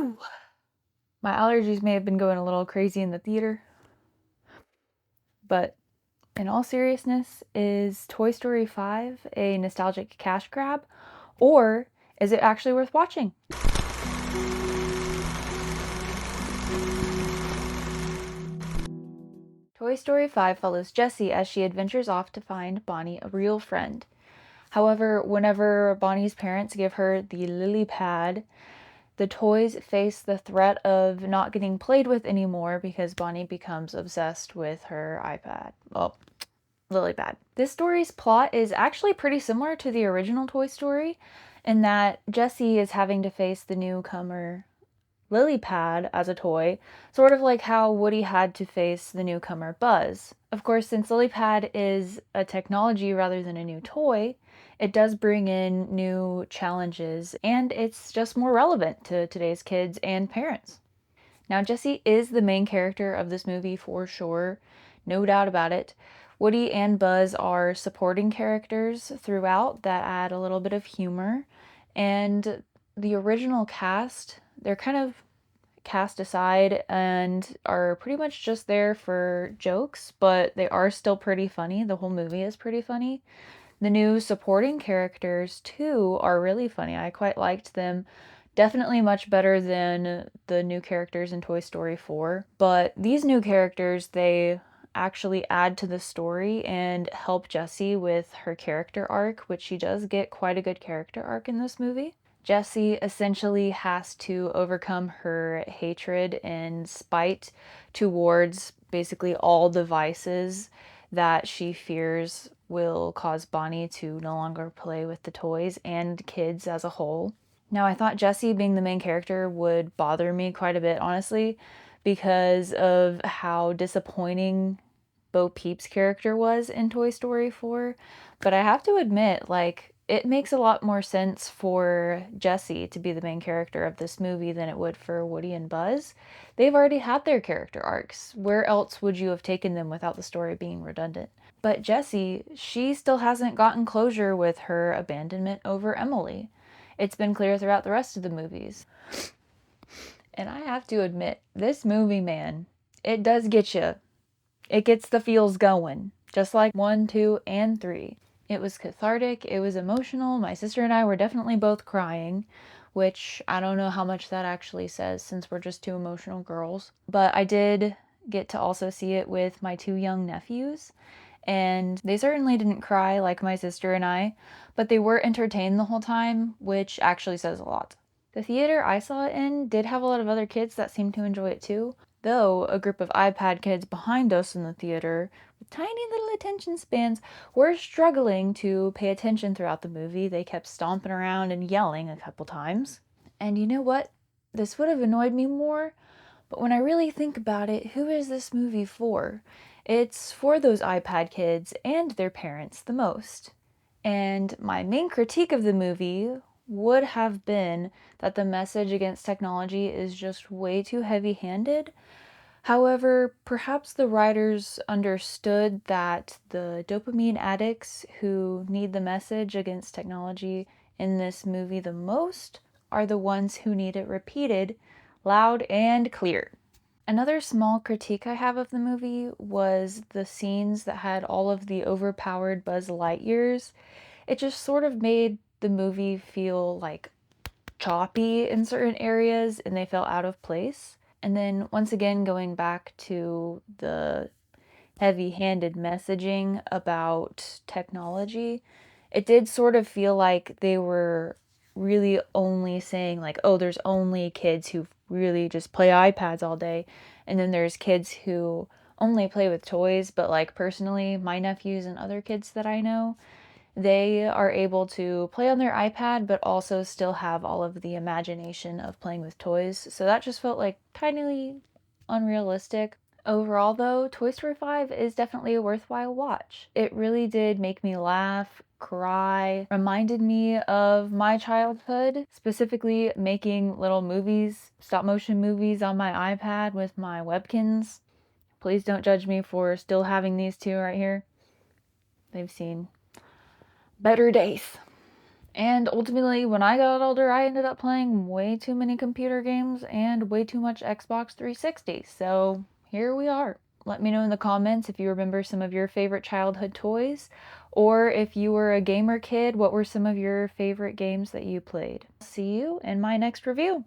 Whew. My allergies may have been going a little crazy in the theater, but in all seriousness, is Toy Story 5 a nostalgic cash grab, or is it actually worth watching? Toy Story 5 follows Jessie as she adventures off to find Bonnie a real friend. However, whenever Bonnie's parents give her the lily pad, the toys face the threat of not getting played with anymore because Bonnie becomes obsessed with her iPad. Well, lily pad. This story's plot is actually pretty similar to the original Toy Story in that Jessie is having to face the newcomer lily pad as a toy, sort of like how Woody had to face the newcomer Buzz. Of course, since lily pad is a technology rather than a new toy, it does bring in new challenges and it's just more relevant to today's kids and parents. Now, Jessie is the main character of this movie for sure, no doubt about it. Woody and Buzz are supporting characters throughout that add a little bit of humor, and the original cast, they're kind of cast aside and are pretty much just there for jokes, but they are still pretty funny. The whole movie is pretty funny. The new supporting characters, too, are really funny. I quite liked them. Definitely much better than the new characters in Toy Story 4. But these new characters, they actually add to the story and help Jessie with her character arc, which she does get quite a good character arc in this movie. Jessie essentially has to overcome her hatred and spite towards basically all the vices that she fears will cause Bonnie to no longer play with the toys and kids as a whole. Now, I thought Jessie being the main character would bother me quite a bit, honestly, because of how disappointing Bo Peep's character was in Toy Story 4. But I have to admit, like, it makes a lot more sense for Jessie to be the main character of this movie than it would for Woody and Buzz. They've already had their character arcs. Where else would you have taken them without the story being redundant? But Jessie, she still hasn't gotten closure with her abandonment over Emily. It's been clear throughout the rest of the movies. And I have to admit, this movie, man, it does get you. It gets the feels going, just like 1, 2, and 3. It was cathartic, it was emotional. My sister and I were definitely both crying, which I don't know how much that actually says since we're just two emotional girls. But I did get to also see it with my two young nephews, and they certainly didn't cry like my sister and I, but they were entertained the whole time, which actually says a lot. The theater I saw it in did have a lot of other kids that seemed to enjoy it too, though a group of iPad kids behind us in the theater with tiny little attention spans were struggling to pay attention throughout the movie. They kept stomping around and yelling a couple times. And you know what? This would have annoyed me more, but when I really think about it, who is this movie for? It's for those iPad kids and their parents the most. And my main critique of the movie would have been that the message against technology is just way too heavy handed. However, perhaps the writers understood that the dopamine addicts who need the message against technology in this movie the most are the ones who need it repeated loud and clear. Another small critique I have of the movie was the scenes that had all of the overpowered Buzz Lightyears. It just sort of made the movie feel like choppy in certain areas and they felt out of place. And then once again, going back to the heavy handed messaging about technology, it did sort of feel like they were really only saying, like, oh, there's only kids who really just play iPads all day. And then there's kids who only play with toys. But, like, personally, my nephews and other kids that I know, they are able to play on their iPad, but also still have all of the imagination of playing with toys. So that just felt like tinily unrealistic. Overall, though, Toy Story 5 is definitely a worthwhile watch. It really did make me laugh, cry, reminded me of my childhood, specifically making little movies, stop motion movies on my iPad with my Webkins. Please don't judge me for still having these two right here. They've seen better days. And ultimately, when I got older, I ended up playing way too many computer games and way too much Xbox 360. So here we are. Let me know in the comments if you remember some of your favorite childhood toys, or if you were a gamer kid, what were some of your favorite games that you played? See you in my next review.